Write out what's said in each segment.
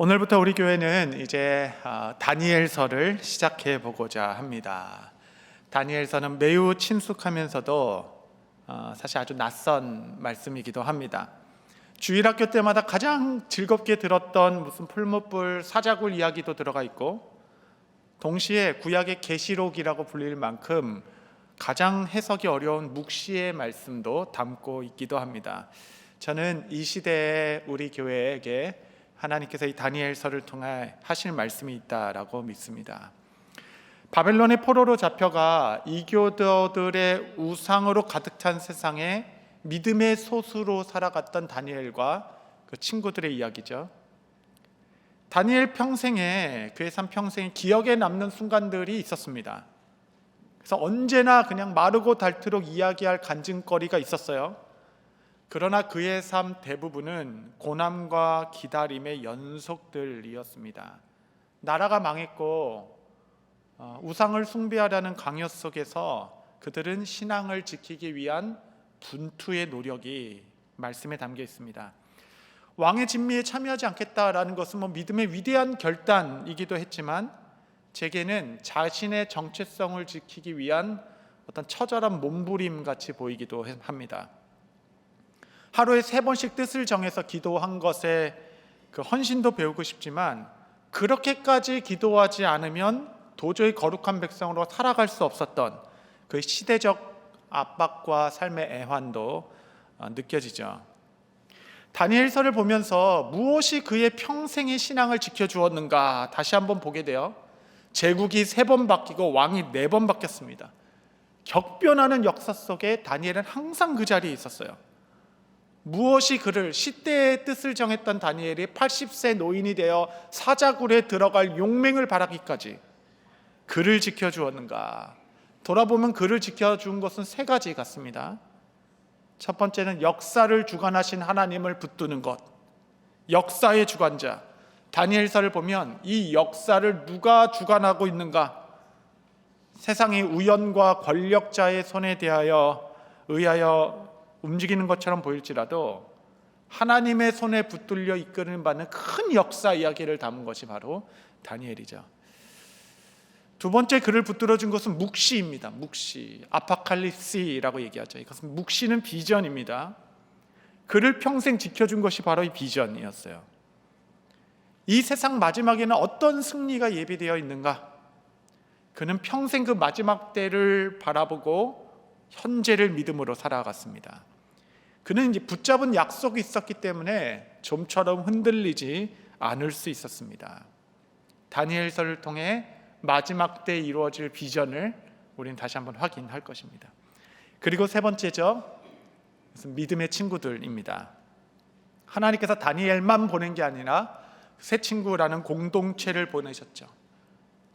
오늘부터 우리 교회는 이제 다니엘서를 시작해 보고자 합니다. 다니엘서는 매우 친숙하면서도 사실 아주 낯선 말씀이기도 합니다. 주일학교 때마다 가장 즐겁게 들었던 무슨 풀무불, 사자굴 이야기도 들어가 있고, 동시에 구약의 계시록이라고 불릴 만큼 가장 해석이 어려운 묵시의 말씀도 담고 있기도 합니다. 저는 이 시대에 우리 교회에게 하나님께서 이 다니엘서를 통해 하실 말씀이 있다라고 믿습니다. 바벨론의 포로로 잡혀가 이교도들의 우상으로 가득 찬 세상에 믿음의 소수로 살아갔던 다니엘과 그 친구들의 이야기죠. 다니엘 평생에, 그의 삶 평생에 기억에 남는 순간들이 있었습니다. 그래서 언제나 그냥 마르고 닳도록 이야기할 간증거리가 있었어요. 그러나 그의 삶 대부분은 고난과 기다림의 연속들이었습니다. 나라가 망했고 우상을 숭배하려는 강요 속에서 그들은 신앙을 지키기 위한 분투의 노력이 말씀에 담겨 있습니다. 왕의 진미에 참여하지 않겠다라는 것은 믿음의 위대한 결단이기도 했지만, 제게는 자신의 정체성을 지키기 위한 어떤 처절한 몸부림 같이 보이기도 합니다. 하루에 3번씩 뜻을 정해서 기도한 것에 그 헌신도 배우고 싶지만, 그렇게까지 기도하지 않으면 도저히 거룩한 백성으로 살아갈 수 없었던 그 시대적 압박과 삶의 애환도 느껴지죠. 다니엘서를 보면서 무엇이 그의 평생의 신앙을 지켜주었는가 다시 한번 보게 돼요. 제국이 3번 바뀌고 왕이 4번 바뀌었습니다. 격변하는 역사 속에 다니엘은 항상 그 자리에 있었어요. 무엇이 그를, 시대의 뜻을 정했던 다니엘이 80세 노인이 되어 사자굴에 들어갈 용맹을 바라기까지 그를 지켜주었는가? 돌아보면 그를 지켜준 것은 3가지 같습니다. 첫 번째는 역사를 주관하신 하나님을 붙드는 것. 역사의 주관자. 다니엘서를 보면 이 역사를 누가 주관하고 있는가? 세상이 우연과 권력자의 손에 의하여 움직이는 것처럼 보일지라도 하나님의 손에 붙들려 이끄는 바는 큰 역사 이야기를 담은 것이 바로 다니엘이죠. 두 번째 그를 붙들어준 것은 묵시입니다. 묵시, 아파칼립시라고 얘기하죠. 이것은 묵시는 비전입니다. 그를 평생 지켜준 것이 바로 이 비전이었어요. 이 세상 마지막에는 어떤 승리가 예비되어 있는가? 그는 평생 그 마지막 때를 바라보고 현재를 믿음으로 살아갔습니다. 그는 이제 붙잡은 약속이 있었기 때문에 좀처럼 흔들리지 않을 수 있었습니다. 다니엘서를 통해 마지막 때 이루어질 비전을 우리는 다시 한번 확인할 것입니다. 그리고 3번째죠. 믿음의 친구들입니다. 하나님께서 다니엘만 보낸 게 아니라 새 친구라는 공동체를 보내셨죠.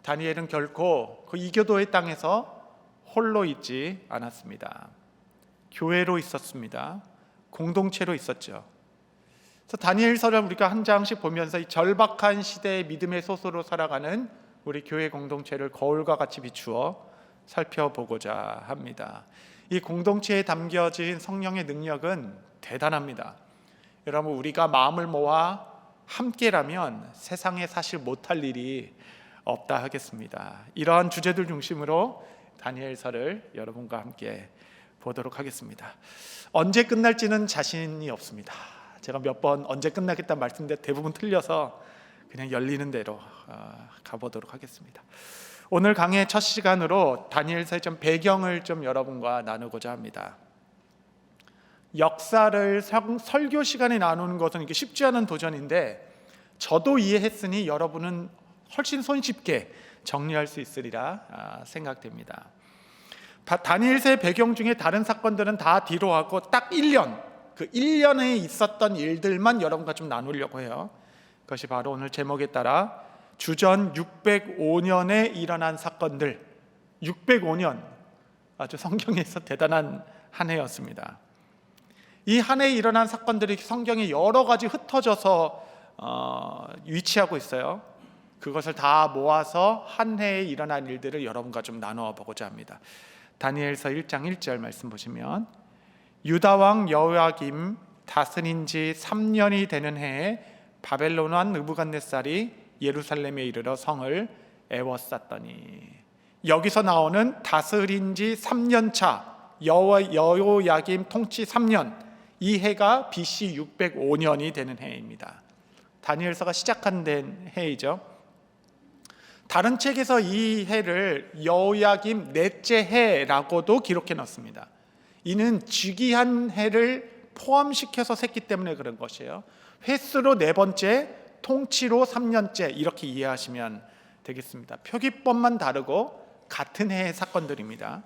다니엘은 결코 그 이교도의 땅에서 홀로 있지 않았습니다. 교회로 있었습니다. 공동체로 있었죠. 그래서 다니엘서를 우리가 한 장씩 보면서 이 절박한 시대의 믿음의 소수로 살아가는 우리 교회 공동체를 거울과 같이 비추어 살펴보고자 합니다. 이 공동체에 담겨진 성령의 능력은 대단합니다. 여러분, 우리가 마음을 모아 함께라면 세상에 사실 못할 일이 없다 하겠습니다. 이러한 주제들 중심으로 다니엘서를 여러분과 함께 보도록 하겠습니다. 언제 끝날지는 자신이 없습니다. 제가 몇 번 언제 끝나겠다는 말씀인데 대부분 틀려서 그냥 열리는 대로 가보도록 하겠습니다. 오늘 강의 첫 시간으로 다니엘서의 좀 배경을 좀 여러분과 나누고자 합니다. 역사를 설교 시간에 나누는 것은 이게 쉽지 않은 도전인데, 저도 이해했으니 여러분은 훨씬 손쉽게 정리할 수 있으리라 생각됩니다. 다니엘서의 배경 중에 다른 사건들은 다 뒤로 하고 딱 1년, 그 1년에 있었던 일들만 여러분과 좀 나누려고 해요. 그것이 바로 오늘 제목에 따라 주전 605년에 일어난 사건들. 605년, 아주 성경에서 대단한 한 해였습니다. 이 한 해에 일어난 사건들이 성경에 여러 가지 흩어져서 위치하고 있어요. 그것을 다 모아서 한 해에 일어난 일들을 여러분과 좀 나누어 보고자 합니다. 다니엘서 1장 1절 말씀 보시면, 유다 왕 여호야김 다스린 지 3년이 되는 해에 바벨론 왕 느부갓네살이 예루살렘에 이르러 성을 에워쌌더니, 여기서 나오는 다스린 지 3년 차 여호야김 통치 3년, 이 해가 BC 605년이 되는 해입니다. 다니엘서가 시작한 해이죠. 다른 책에서 이 해를 여호야김 넷째 해라고도 기록해 놓습니다. 이는 즉위한 해를 포함시켜서 셌기 때문에 그런 것이에요. 횟수로 네 번째, 통치로 3년째, 이렇게 이해하시면 되겠습니다. 표기법만 다르고 같은 해의 사건들입니다.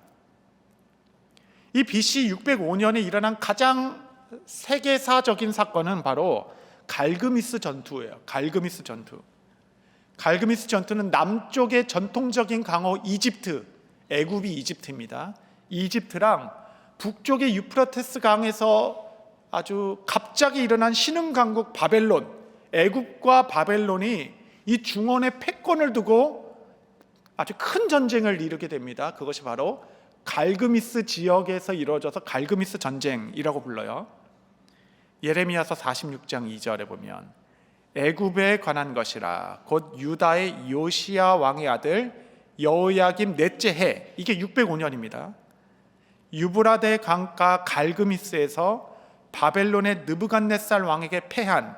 이 BC 605년에 일어난 가장 세계사적인 사건은 바로 갈그미스 전투예요. 갈그미스 전투. 갈그미스 전투는 남쪽의 전통적인 강호 이집트, 애굽이 이집트입니다. 이집트랑 북쪽의 유프라테스 강에서 아주 갑자기 일어난 신흥강국 바벨론, 애굽과 바벨론이 이 중원에 패권을 두고 아주 큰 전쟁을 이루게 됩니다. 그것이 바로 갈그미스 지역에서 이루어져서 갈그미스 전쟁이라고 불러요. 예레미야서 46장 2절에 보면 애굽에 관한 것이라 곧 유다의 요시야 왕의 아들 여호야김 넷째 해, 이게 605년입니다. 유브라데 강가 갈그미스에서 바벨론의 느부갓네살 왕에게 패한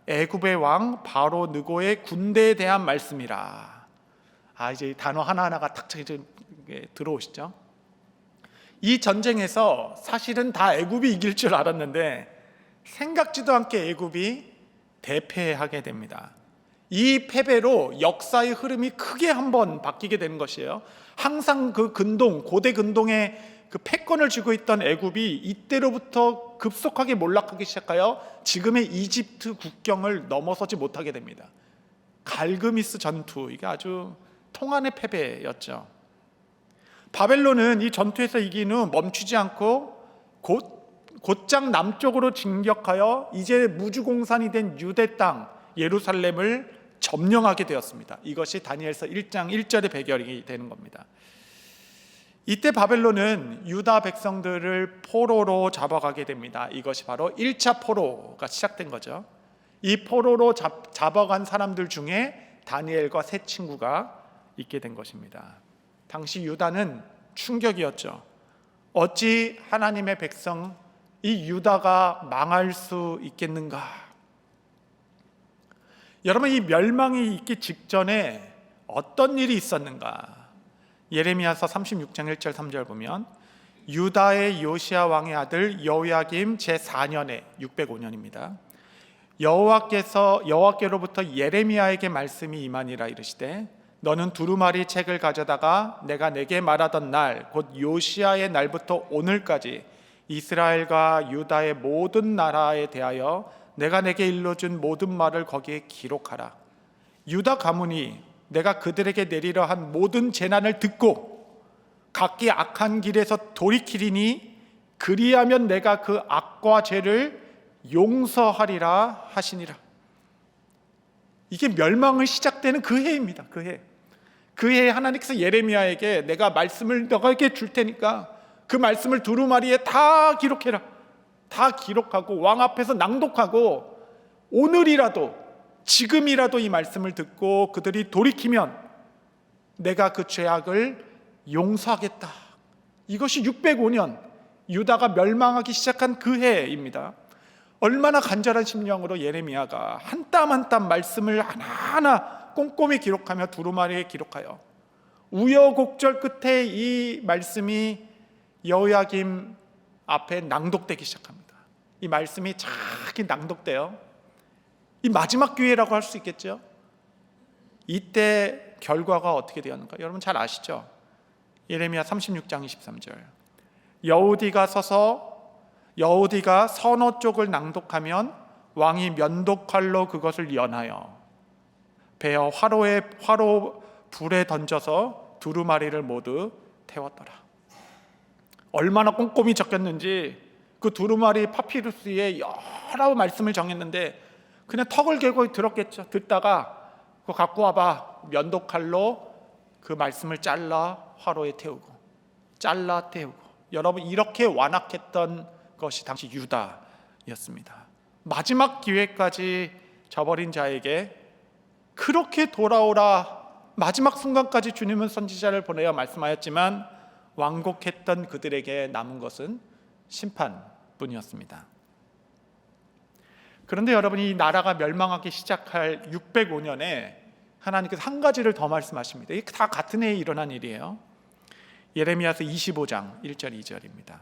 애굽의 왕 바로 느고의 군대에 대한 말씀이라. 이제 단어 하나하나가 탁 들어오시죠? 이 전쟁에서 사실은 다 애굽이 이길 줄 알았는데 생각지도 않게 애굽이 대패하게 됩니다. 이 패배로 역사의 흐름이 크게 한번 바뀌게 되는 것이에요. 항상 그 근동, 고대 근동의 그 패권을 쥐고 있던 애굽이 이때로부터 급속하게 몰락하기 시작하여 지금의 이집트 국경을 넘어서지 못하게 됩니다. 갈그미스 전투, 이게 아주 통한의 패배였죠. 바벨론은 이 전투에서 이긴 후 멈추지 않고 곧장 남쪽으로 진격하여 이제 무주공산이 된 유대 땅 예루살렘을 점령하게 되었습니다. 이것이 다니엘서 1장 1절의 배경이 되는 겁니다. 이때 바벨론은 유다 백성들을 포로로 잡아가게 됩니다. 이것이 바로 1차 포로가 시작된 거죠. 이 포로로 잡아간 사람들 중에 다니엘과 세 친구가 있게 된 것입니다. 당시 유다는 충격이었죠. 어찌 하나님의 백성 이 유다가 망할 수 있겠는가? 여러분, 이 멸망이 있기 직전에 어떤 일이 있었는가? 예레미야서 36장 1절 3절 보면 유다의 요시야 왕의 아들 여호야김 제4년에 605년입니다. 여호와께로부터 예레미야에게 말씀이 임하니라 이르시되 너는 두루마리 책을 가져다가 내가 내게 말하던 날 곧 요시야의 날부터 오늘까지 이스라엘과 유다의 모든 나라에 대하여 내가 내게 일러준 모든 말을 거기에 기록하라. 유다 가문이 내가 그들에게 내리려 한 모든 재난을 듣고 각기 악한 길에서 돌이키리니 그리하면 내가 그 악과 죄를 용서하리라 하시니라. 이게 멸망을 시작되는 그 해입니다. 그 해에 하나님께서 예레미야에게 내가 말씀을 너에게 줄 테니까 그 말씀을 두루마리에 다 기록해라. 다 기록하고 왕 앞에서 낭독하고 오늘이라도 지금이라도 이 말씀을 듣고 그들이 돌이키면 내가 그 죄악을 용서하겠다. 이것이 605년 유다가 멸망하기 시작한 그 해입니다. 얼마나 간절한 심령으로 예레미야가 한 땀 한 땀 말씀을 하나하나 꼼꼼히 기록하며 두루마리에 기록하여 우여곡절 끝에 이 말씀이 여호야김 앞에 낭독되기 시작합니다. 이 말씀이 자기 낭독돼요. 이 마지막 기회라고 할 수 있겠죠. 이때 결과가 어떻게 되었는가 여러분 잘 아시죠? 예레미야 36장 23절 여우디가 서너 쪽을 낭독하면 왕이 면도칼로 그것을 연하여 베어 화로 불에 던져서 두루마리를 모두 태웠더라. 얼마나 꼼꼼히 적혔는지 그 두루마리 파피루스에 여러 말씀을 정했는데 그냥 턱을 개고 들었겠죠. 듣다가 그거 갖고 와봐. 면도칼로 그 말씀을 잘라 화로에 태우고 잘라 태우고. 여러분 이렇게 완악했던 것이 당시 유다였습니다. 마지막 기회까지 저버린 자에게 그렇게 돌아오라, 마지막 순간까지 주님은 선지자를 보내어 말씀하였지만 완곡했던 그들에게 남은 것은 심판뿐이었습니다. 그런데 여러분, 이 나라가 멸망하기 시작할 605년에 하나님께서 한 가지를 더 말씀하십니다. 이게 다 같은 해에 일어난 일이에요. 예레미야서 25장 1절 2절입니다.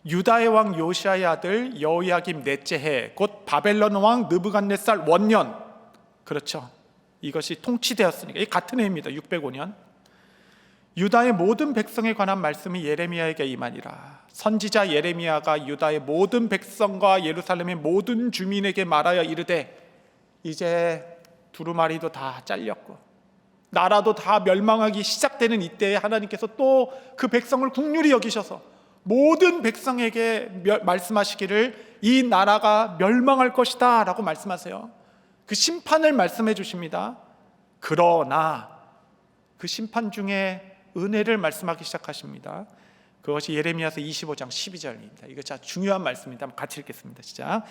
유다의 왕 요시아의 아들 여호야김 넷째 해, 곧 바벨론 왕 느부갓네살 원년, 그렇죠, 이것이 통치되었으니까 이 같은 해입니다. 605년. 유다의 모든 백성에 관한 말씀이 예레미야에게 임하니라. 선지자 예레미야가 유다의 모든 백성과 예루살렘의 모든 주민에게 말하여 이르되, 이제 두루마리도 다 잘렸고 나라도 다 멸망하기 시작되는 이때에 하나님께서 또 그 백성을 긍휼히 여기셔서 모든 백성에게 말씀하시기를 이 나라가 멸망할 것이다 라고 말씀하세요. 그 심판을 말씀해 주십니다. 그러나 그 심판 중에 은혜를 말씀하기 시작하십니다. 그것이 예레미야서 25장 12절입니다. 이거 진짜 중요한 말씀입니다. 한번 같이 읽겠습니다. 시작.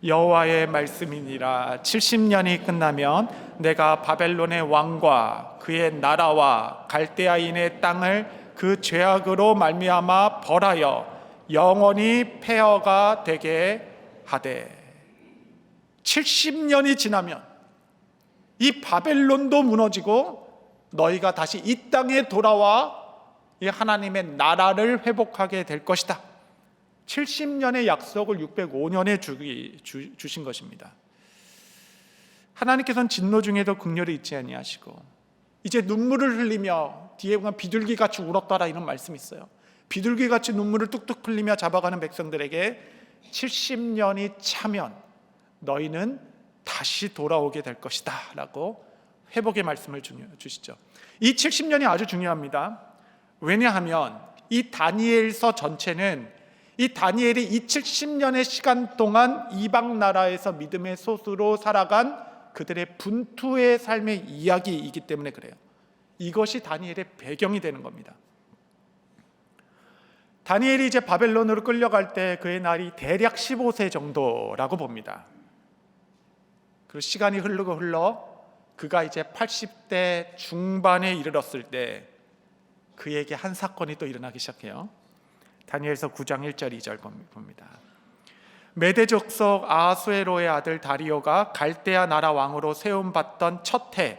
여호와의 말씀이니라. 70년이 끝나면 내가 바벨론의 왕과 그의 나라와 갈대아인의 땅을 그 죄악으로 말미암아 벌하여 영원히 폐허가 되게 하되, 70년이 지나면 이 바벨론도 무너지고 너희가 다시 이 땅에 돌아와 이 하나님의 나라를 회복하게 될 것이다. 70년의 약속을 605년에 주신 것입니다. 하나님께서는 진노 중에도 긍휼을 잊지 아니하시고 이제 눈물을 흘리며, 뒤에 보면 비둘기같이 울었더라 이런 말씀이 있어요. 비둘기같이 눈물을 뚝뚝 흘리며 잡아가는 백성들에게 70년이 차면 너희는 다시 돌아오게 될 것이다 라고 회복의 말씀을 주시죠. 이 70년이 아주 중요합니다. 왜냐하면 이 다니엘서 전체는 이 다니엘이 이 70년의 시간 동안 이방 나라에서 믿음의 소수로 살아간 그들의 분투의 삶의 이야기이기 때문에 그래요. 이것이 다니엘의 배경이 되는 겁니다. 다니엘이 이제 바벨론으로 끌려갈 때 그의 나이 대략 15세 정도라고 봅니다. 그리고 시간이 흐르고 흘러 그가 이제 80대 중반에 이르렀을 때 그에게 한 사건이 또 일어나기 시작해요. 다니엘서 9장 1절 2절 봅니다. 메대 족속 아하수에로의 아들 다리오가 갈대아 나라 왕으로 세움받던 첫 해,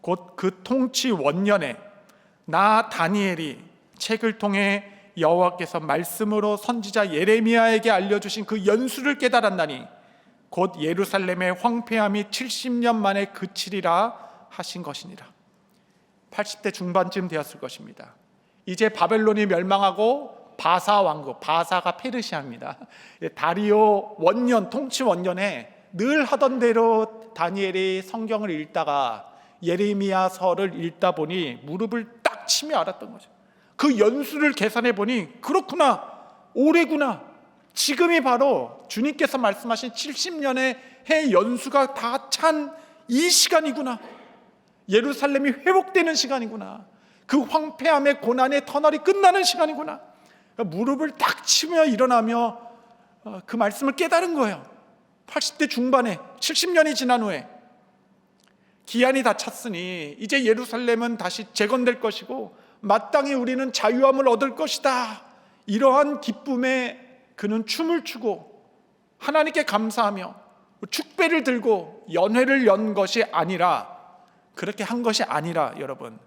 곧 그 통치 원년에 나 다니엘이 책을 통해 여호와께서 말씀으로 선지자 예레미야에게 알려주신 그 연수를 깨달았나니 곧 예루살렘의 황폐함이 70년 만에 그치리라 하신 것이니라. 80대 중반쯤 되었을 것입니다. 이제 바벨론이 멸망하고 바사 왕국, 바사가 페르시아입니다. 다리오 원년, 통치 원년에 늘 하던 대로 다니엘이 성경을 읽다가 예레미야서를 읽다 보니 무릎을 딱 치며 알았던 거죠. 그 연수를 계산해 보니 그렇구나, 올해구나, 지금이 바로 주님께서 말씀하신 70년의 해 연수가 다 찬 이 시간이구나, 예루살렘이 회복되는 시간이구나, 그 황폐함의 고난의 터널이 끝나는 시간이구나. 무릎을 딱 치며 일어나며 그 말씀을 깨달은 거예요. 80대 중반에 70년이 지난 후에 기한이 다 찼으니 이제 예루살렘은 다시 재건될 것이고 마땅히 우리는 자유함을 얻을 것이다. 이러한 기쁨에 그는 춤을 추고 하나님께 감사하며 축배를 들고 연회를 연 것이 아니라, 그렇게 한 것이 아니라 여러분,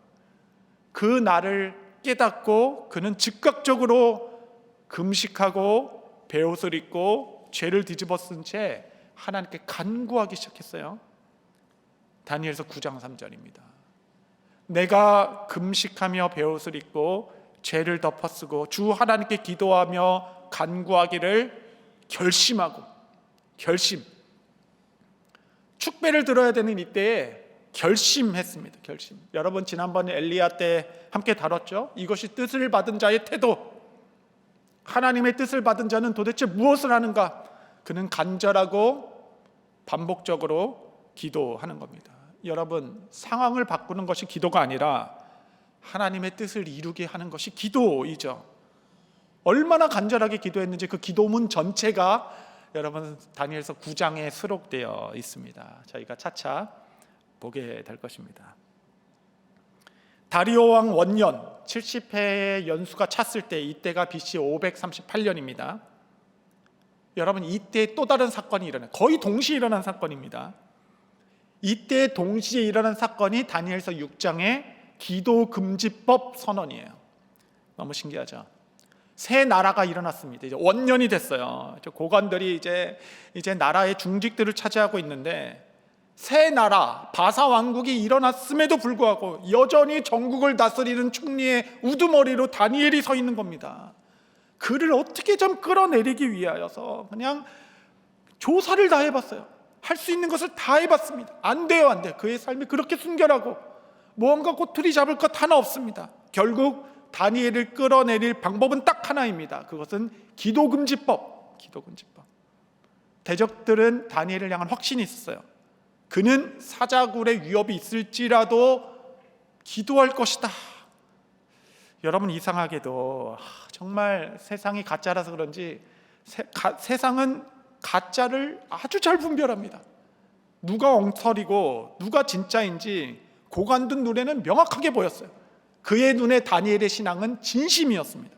그 날을 깨닫고 그는 즉각적으로 금식하고 베옷을 입고 죄를 뒤집어 쓴 채 하나님께 간구하기 시작했어요. 다니엘서 9장 3절입니다. 내가 금식하며 베옷을 입고 죄를 덮어쓰고 주 하나님께 기도하며 간구하기를 결심하고, 축배를 들어야 되는 이때에 결심했습니다. 결심. 여러분, 지난번에 엘리야 때 함께 다뤘죠. 이것이 뜻을 받은 자의 태도. 하나님의 뜻을 받은 자는 도대체 무엇을 하는가? 그는 간절하고 반복적으로 기도하는 겁니다. 여러분, 상황을 바꾸는 것이 기도가 아니라 하나님의 뜻을 이루게 하는 것이 기도이죠. 얼마나 간절하게 기도했는지 그 기도문 전체가 여러분 다니엘서 9장에 수록되어 있습니다. 저희가 차차 보게 될 것입니다. 다리오 왕 원년 70회의 연수가 찼을 때, 이때가 BC 538년입니다. 여러분, 이때 또 다른 사건이 일어나요. 거의 동시에 일어난 사건입니다. 이때 동시에 일어난 사건이 다니엘서 6장의 기도금지법 선언이에요. 너무 신기하죠? 새 나라가 일어났습니다. 이제 원년이 됐어요. 고관들이 이제 나라의 중직들을 차지하고 있는데, 새 나라 바사 왕국이 일어났음에도 불구하고 여전히 전국을 다스리는 총리의 우두머리로 다니엘이 서 있는 겁니다. 그를 어떻게 좀 끌어내리기 위하여서 그냥 조사를 다 해봤어요. 할 수 있는 것을 다 해봤습니다. 안 돼요, 안 돼. 그의 삶이 그렇게 순결하고 무언가 꼬투리 잡을 것 하나 없습니다. 결국 다니엘을 끌어내릴 방법은 딱 하나입니다. 그것은 기도금지법. 대적들은 다니엘을 향한 확신이 있었어요. 그는 사자굴의 위협이 있을지라도 기도할 것이다. 여러분, 이상하게도 정말 세상이 가짜라서 그런지 세상은 가짜를 아주 잘 분별합니다. 누가 엉터리고 누가 진짜인지 고관들 눈에는 명확하게 보였어요. 그의 눈에 다니엘의 신앙은 진심이었습니다.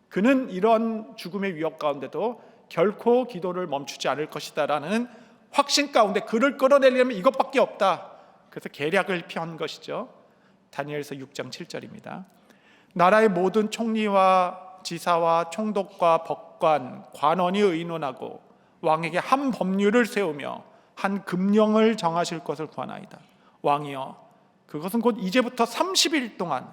그는 이런 죽음의 위협 가운데도 결코 기도를 멈추지 않을 것이다 라는 확신 가운데 그를 끌어내려면 이것밖에 없다. 그래서 계략을 펴한 것이죠. 다니엘서 6장 7절입니다. 나라의 모든 총리와 지사와 총독과 법관, 관원이 의논하고 왕에게 한 법률을 세우며 한 금령을 정하실 것을 구하나이다. 왕이여, 그것은 곧 이제부터 30일 동안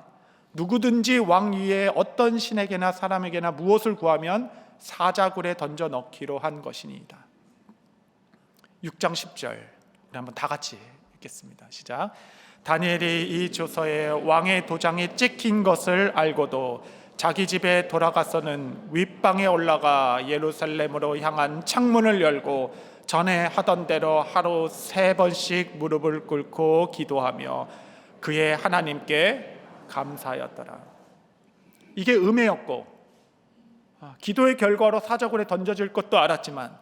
누구든지 왕 위에 어떤 신에게나 사람에게나 무엇을 구하면 사자굴에 던져 넣기로 한 것이니이다. 6장 10절 우리 한번 다 같이 읽겠습니다. 시작. 다니엘이 이 조서에 왕의 도장에 찍힌 것을 알고도 자기 집에 돌아가서는 윗방에 올라가 예루살렘으로 향한 창문을 열고 전에 하던 대로 하루 3번씩 무릎을 꿇고 기도하며 그의 하나님께 감사하였더라. 이게 음해였고 기도의 결과로 사자굴에 던져질 것도 알았지만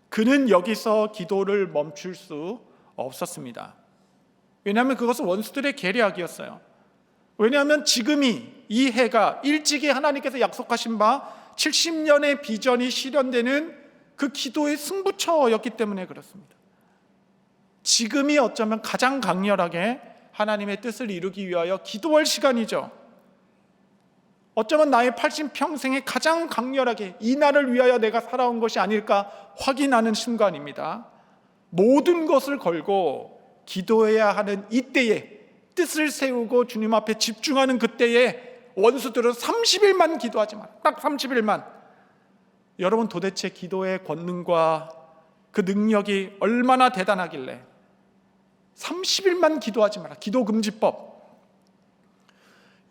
그는 여기서 기도를 멈출 수 없었습니다. 왜냐하면 그것은 원수들의 계략이었어요. 왜냐하면 지금이 이 해가 일찍이 하나님께서 약속하신 바 70년의 비전이 실현되는 그 기도의 승부처였기 때문에 그렇습니다. 지금이 어쩌면 가장 강렬하게 하나님의 뜻을 이루기 위하여 기도할 시간이죠. 어쩌면 나의 80평생에 가장 강렬하게 이 날을 위하여 내가 살아온 것이 아닐까 확인하는 순간입니다. 모든 것을 걸고 기도해야 하는 이때에 뜻을 세우고 주님 앞에 집중하는 그때에 원수들은 30일만 기도하지 마라. 딱 30일만. 여러분, 도대체 기도의 권능과 그 능력이 얼마나 대단하길래 30일만 기도하지 마라. 기도금지법.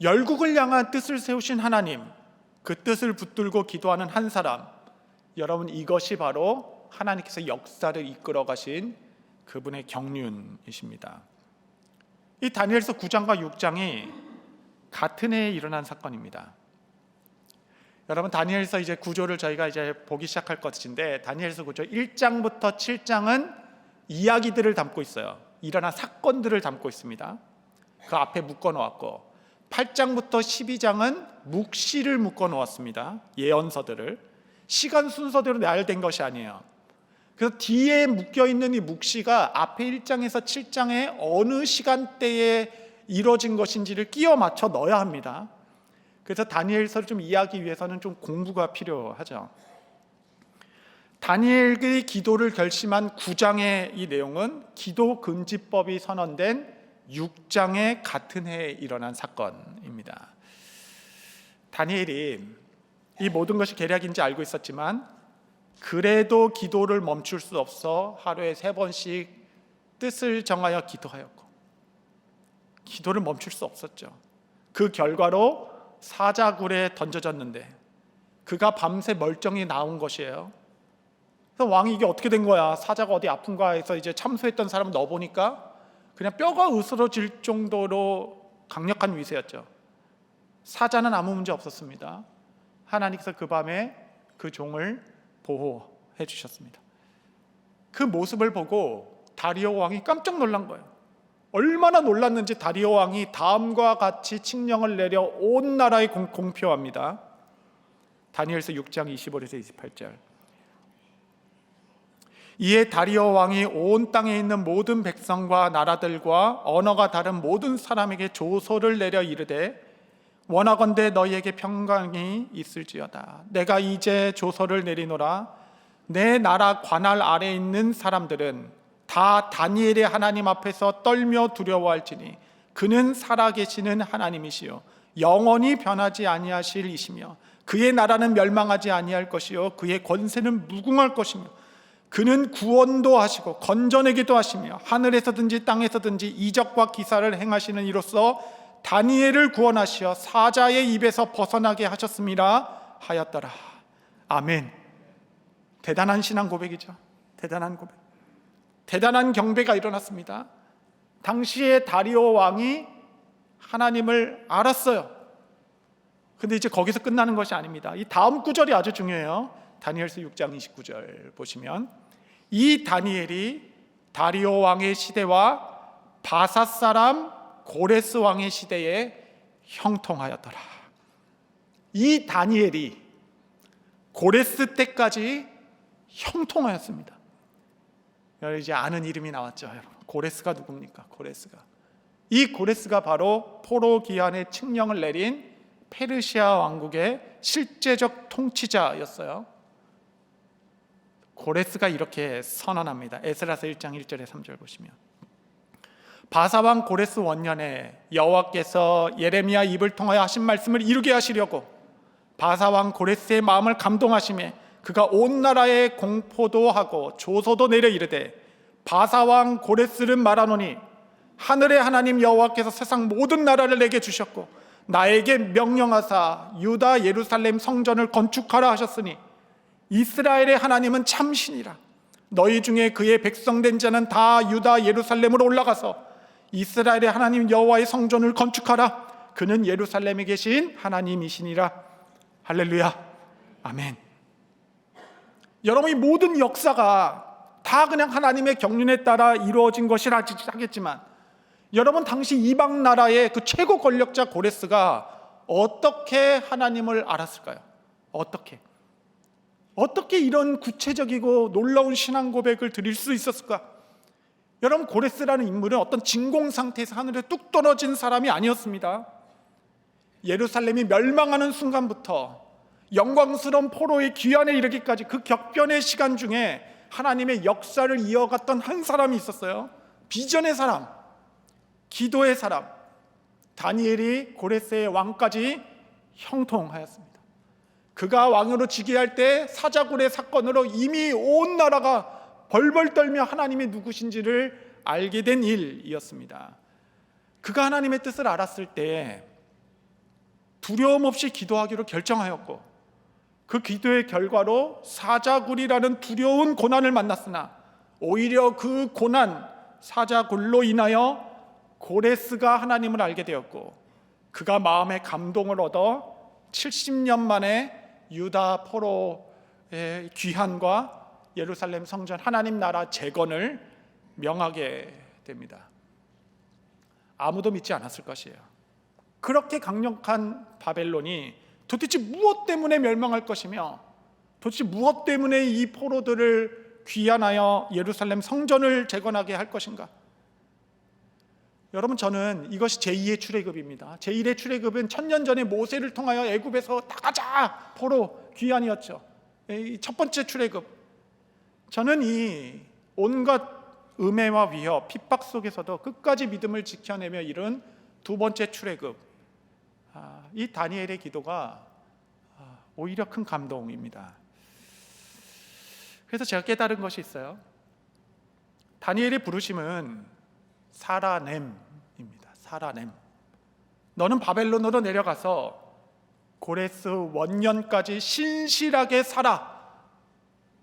열국을 향한 뜻을 세우신 하나님, 그 뜻을 붙들고 기도하는 한 사람, 여러분, 이것이 바로 하나님께서 역사를 이끌어 가신 그분의 경륜이십니다. 이 다니엘서 9장과 6장이 같은 해에 일어난 사건입니다. 여러분, 다니엘서 이제 구조를 저희가 이제 보기 시작할 것인데, 다니엘서 구조 1장부터 7장은 이야기들을 담고 있어요. 일어난 사건들을 담고 있습니다. 그 앞에 묶어 놓았고, 8장부터 12장은 묵시를 묶어 놓았습니다. 예언서들을. 시간 순서대로 나열된 것이 아니에요. 그래서 뒤에 묶여 있는 이 묵시가 앞에 1장에서 7장에 어느 시간대에 이루어진 것인지를 끼워 맞춰 넣어야 합니다. 그래서 다니엘서를 좀 이해하기 위해서는 좀 공부가 필요하죠. 다니엘의 기도를 결심한 9장의 이 내용은 기도금지법이 선언된 6장의 같은 해에 일어난 사건입니다. 다니엘이 이 모든 것이 계략인지 알고 있었지만 그래도 기도를 멈출 수 없어 하루에 3번씩 뜻을 정하여 기도하였고, 기도를 멈출 수 없었죠. 그 결과로 사자굴에 던져졌는데 그가 밤새 멀쩡히 나온 것이에요. 그래서 왕이 이게 어떻게 된 거야? 사자가 어디 아픈가 해서 이제 참수했던 사람을 넣어보니까 그냥 뼈가 으스러질 정도로 강력한 위세였죠. 사자는 아무 문제 없었습니다. 하나님께서 그 밤에 그 종을 주셨습니다. 그 모습을 보고 다리오 왕이 깜짝 놀란 거예요. 얼마나 놀랐는지 다리오 왕이 다음과 같이 칙령을 내려 온 나라에 공표합니다. 다니엘서 6장 25절에서 28절. 이에 다리오 왕이 온 땅에 있는 모든 백성과 나라들과 언어가 다른 모든 사람에게 조서를 내려 이르되 원하건대 너희에게 평강이 있을지어다. 내가 이제 조서를 내리노라. 내 나라 관할 아래에 있는 사람들은 다 다니엘의 하나님 앞에서 떨며 두려워할지니 그는 살아계시는 하나님이시요 영원히 변하지 아니하실 이시며 그의 나라는 멸망하지 아니할 것이요 그의 권세는 무궁할 것이며 그는 구원도 하시고 건져내기도 하시며 하늘에서든지 땅에서든지 이적과 기사를 행하시는 이로써 다니엘을 구원하시어 사자의 입에서 벗어나게 하셨음이라 하였더라. 아멘. 대단한 신앙 고백이죠. 대단한 고백. 대단한 경배가 일어났습니다. 당시에 다리오 왕이 하나님을 알았어요. 근데 이제 거기서 끝나는 것이 아닙니다. 이 다음 구절이 아주 중요해요. 다니엘서 6장 29절 보시면 이 다니엘이 다리오 왕의 시대와 바사 사람 고레스 왕의 시대에 형통하였더라. 이 다니엘이 고레스 때까지 형통하였습니다. 여러분 이제 아는 이름이 나왔죠. 여러분 고레스가 누굽니까? 이 고레스가 바로 포로 기한의 칙령을 내린 페르시아 왕국의 실제적 통치자였어요. 고레스가 이렇게 선언합니다. 에스라서 1장 1절에 3절 보시면 바사왕 고레스 원년에 여호와께서 예레미야 입을 통하여 하신 말씀을 이루게 하시려고 바사왕 고레스의 마음을 감동하시매 그가 온 나라에 공포도 하고 조서도 내려 이르되 바사왕 고레스는 말하노니 하늘의 하나님 여호와께서 세상 모든 나라를 내게 주셨고 나에게 명령하사 유다 예루살렘 성전을 건축하라 하셨으니 이스라엘의 하나님은 참신이라. 너희 중에 그의 백성된 자는 다 유다 예루살렘으로 올라가서 이스라엘의 하나님 여호와의 성전을 건축하라. 그는 예루살렘에 계신 하나님이시니라. 할렐루야. 아멘. 여러분 이 모든 역사가 다 그냥 하나님의 경륜에 따라 이루어진 것이라 하겠지만 여러분 당시 이방 나라의 그 최고 권력자 고레스가 어떻게 하나님을 알았을까요? 어떻게 이런 구체적이고 놀라운 신앙 고백을 드릴 수 있었을까? 여러분 고레스라는 인물은 어떤 진공 상태에서 하늘에 뚝 떨어진 사람이 아니었습니다. 예루살렘이 멸망하는 순간부터 영광스러운 포로의 귀환에 이르기까지 그 격변의 시간 중에 하나님의 역사를 이어갔던 한 사람이 있었어요. 비전의 사람, 기도의 사람. 다니엘이 고레스의 왕까지 형통하였습니다. 그가 왕으로 즉위할 때 사자굴의 사건으로 이미 온 나라가 벌벌 떨며 하나님이 누구신지를 알게 된 일이었습니다. 그가 하나님의 뜻을 알았을 때 두려움 없이 기도하기로 결정하였고 그 기도의 결과로 사자굴이라는 두려운 고난을 만났으나 오히려 그 고난, 사자굴로 인하여 고레스가 하나님을 알게 되었고 그가 마음의 감동을 얻어 70년 만에 유다 포로의 귀환과 예루살렘 성전 하나님 나라 재건을 명하게 됩니다. 아무도 믿지 않았을 것이에요. 그렇게 강력한 바벨론이 도대체 무엇 때문에 멸망할 것이며 도대체 무엇 때문에 이 포로들을 귀환하여 예루살렘 성전을 재건하게 할 것인가? 여러분 저는 이것이 제2의 출애굽입니다. 제1의 출애굽은 1000년 전에 모세를 통하여 애굽에서 나가자 포로 귀환이었죠. 첫 번째 출애굽. 저는 이 온갖 음해와 위협, 핍박 속에서도 끝까지 믿음을 지켜내며 이룬 두 번째 출애굽. 이 다니엘의 기도가 오히려 큰 감동입니다. 그래서 제가 깨달은 것이 있어요. 다니엘의 부르심은 사라넴입니다. 사라넴. 너는 바벨론으로 내려가서 고레스 원년까지 신실하게 살아.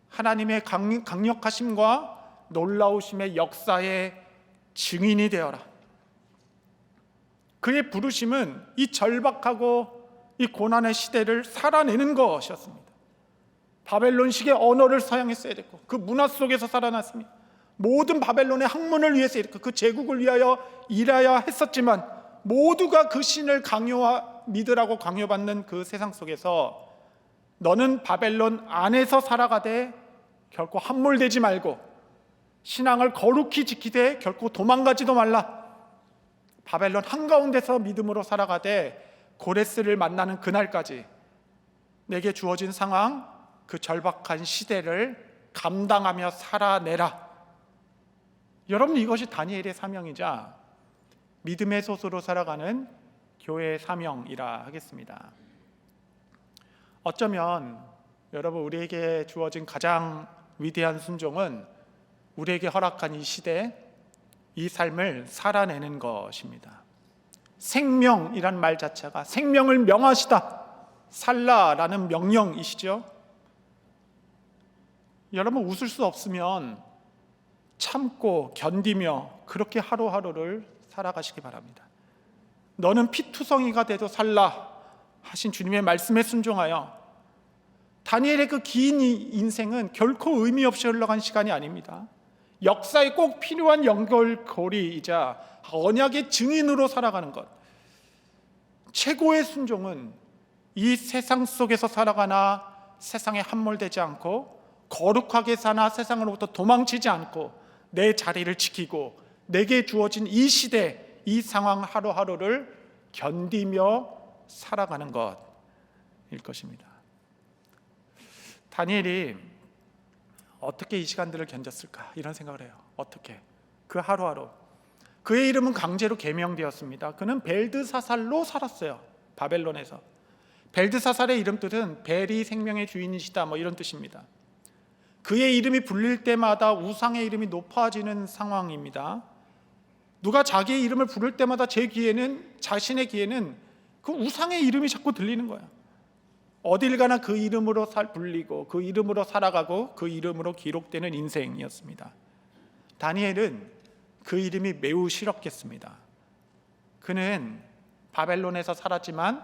하나님의 강력하심과 놀라우심의 역사의 증인이 되어라. 그의 부르심은 이 절박하고 이 고난의 시대를 살아내는 것이었습니다. 바벨론식의 언어를 사용했어야 됐고 그 문화 속에서 살아났습니다. 모든 바벨론의 학문을 위해서 이렇게 그 제국을 위하여 일해야 했었지만 모두가 그 신을 믿으라고 강요받는 그 세상 속에서 너는 바벨론 안에서 살아가되 결코 함몰되지 말고 신앙을 거룩히 지키되 결코 도망가지도 말라. 바벨론 한가운데서 믿음으로 살아가되 고레스를 만나는 그날까지 내게 주어진 상황, 그 절박한 시대를 감당하며 살아내라. 여러분, 이것이 다니엘의 사명이자 믿음의 소수로 살아가는 교회의 사명이라 하겠습니다. 어쩌면 여러분, 우리에게 주어진 가장 위대한 순종은 우리에게 허락한 이 시대, 이 삶을 살아내는 것입니다. 생명이란 말 자체가 생명을 명하시다, 살라라는 명령이시죠. 여러분, 웃을 수 없으면 참고 견디며 그렇게 하루하루를 살아가시기 바랍니다. 너는 피투성이가 돼도 살라 하신 주님의 말씀에 순종하여 다니엘의 그 긴 인생은 결코 의미 없이 흘러간 시간이 아닙니다. 역사에 꼭 필요한 연결고리이자 언약의 증인으로 살아가는 것, 최고의 순종은 이 세상 속에서 살아가나 세상에 함몰되지 않고 거룩하게 사나 세상으로부터 도망치지 않고 내 자리를 지키고 내게 주어진 이 시대, 이 상황 하루하루를 견디며 살아가는 것일 것입니다. 다니엘이 어떻게 이 시간들을 견뎠을까 이런 생각을 해요. 어떻게? 그 하루하루. 그의 이름은 강제로 개명되었습니다. 그는 벨드사살로 살았어요. 바벨론에서. 벨드사살의 이름 뜻은 벨이 생명의 주인이시다 이런 뜻입니다. 그의 이름이 불릴 때마다 우상의 이름이 높아지는 상황입니다. 누가 자기의 이름을 부를 때마다 자신의 귀에는 그 우상의 이름이 자꾸 들리는 거예요. 어딜 가나 그 이름으로 불리고 그 이름으로 살아가고 그 이름으로 기록되는 인생이었습니다. 다니엘은 그 이름이 매우 싫었겠습니다. 그는 바벨론에서 살았지만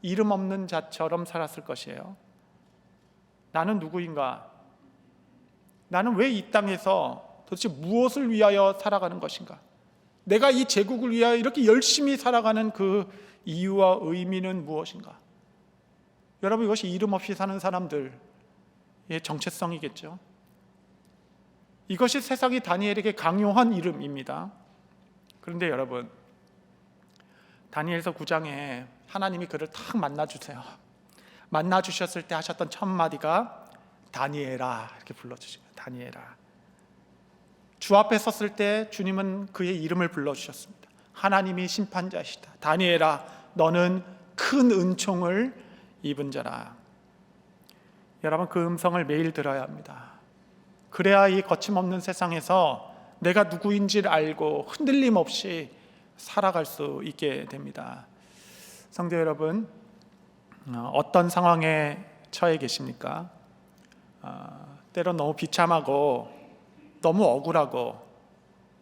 이름 없는 자처럼 살았을 것이에요. 나는 누구인가? 나는 왜 이 땅에서 도대체 무엇을 위하여 살아가는 것인가? 내가 이 제국을 위하여 이렇게 열심히 살아가는 그 이유와 의미는 무엇인가? 여러분, 이것이 이름 없이 사는 사람들의 정체성이겠죠. 이것이 세상이 다니엘에게 강요한 이름입니다. 그런데 여러분, 다니엘서 9장에 하나님이 그를 탁 만나주세요. 만나주셨을 때 하셨던 첫 마디가 다니엘아 이렇게 불러주시고, 다니엘아. 주 앞에 섰을 때 주님은 그의 이름을 불러주셨습니다. 하나님이 심판자시다. 다니엘아, 너는 큰 은총을 입은 자라. 여러분, 그 음성을 매일 들어야 합니다. 그래야 이 거침없는 세상에서 내가 누구인지를 알고 흔들림 없이 살아갈 수 있게 됩니다. 성도 여러분, 어떤 상황에 처해 계십니까? 때론 너무 비참하고 너무 억울하고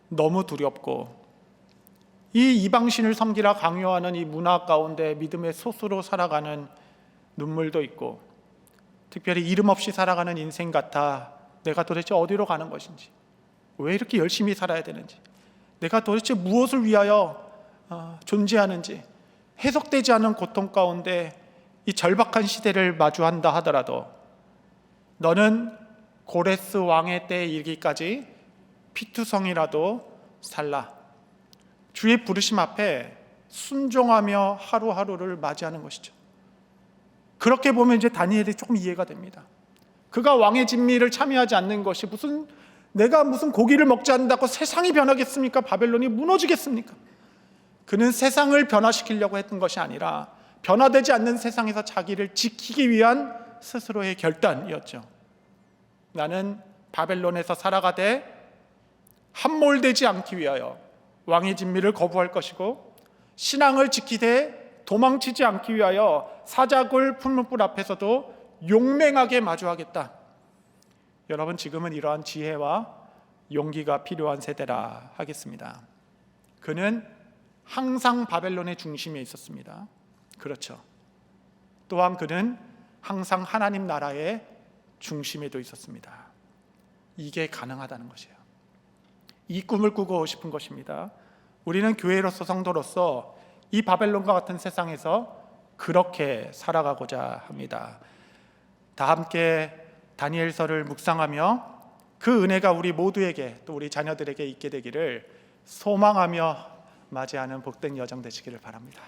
너무 두렵고 이 이방신을 섬기라 강요하는 이 문화 가운데 믿음의 소수로 살아가는 눈물도 있고, 특별히 이름 없이 살아가는 인생 같아 내가 도대체 어디로 가는 것인지, 왜 이렇게 열심히 살아야 되는지, 내가 도대체 무엇을 위하여 존재하는지 해석되지 않은 고통 가운데 이 절박한 시대를 마주한다 하더라도 너는 고레스 왕의 때에 이르기까지 피투성이라도 살라. 주의 부르심 앞에 순종하며 하루하루를 맞이하는 것이죠. 그렇게 보면 이제 다니엘이 조금 이해가 됩니다. 그가 왕의 진미를 참여하지 않는 것이 내가 무슨 고기를 먹지 않는다고 세상이 변하겠습니까? 바벨론이 무너지겠습니까? 그는 세상을 변화시키려고 했던 것이 아니라 변화되지 않는 세상에서 자기를 지키기 위한 스스로의 결단이었죠. 나는 바벨론에서 살아가되 함몰되지 않기 위하여 왕의 진미를 거부할 것이고, 신앙을 지키되 도망치지 않기 위하여 사자굴 풀무불 앞에서도 용맹하게 마주하겠다. 여러분, 지금은 이러한 지혜와 용기가 필요한 세대라 하겠습니다. 그는 항상 바벨론의 중심에 있었습니다. 그렇죠. 또한 그는 항상 하나님 나라의 중심에도 있었습니다. 이게 가능하다는 것이에요. 이 꿈을 꾸고 싶은 것입니다. 우리는 교회로서, 성도로서 이 바벨론과 같은 세상에서 그렇게 살아가고자 합니다. 다 함께 다니엘서를 묵상하며 그 은혜가 우리 모두에게, 또 우리 자녀들에게 있게 되기를 소망하며 맞이하는 복된 여정 되시기를 바랍니다.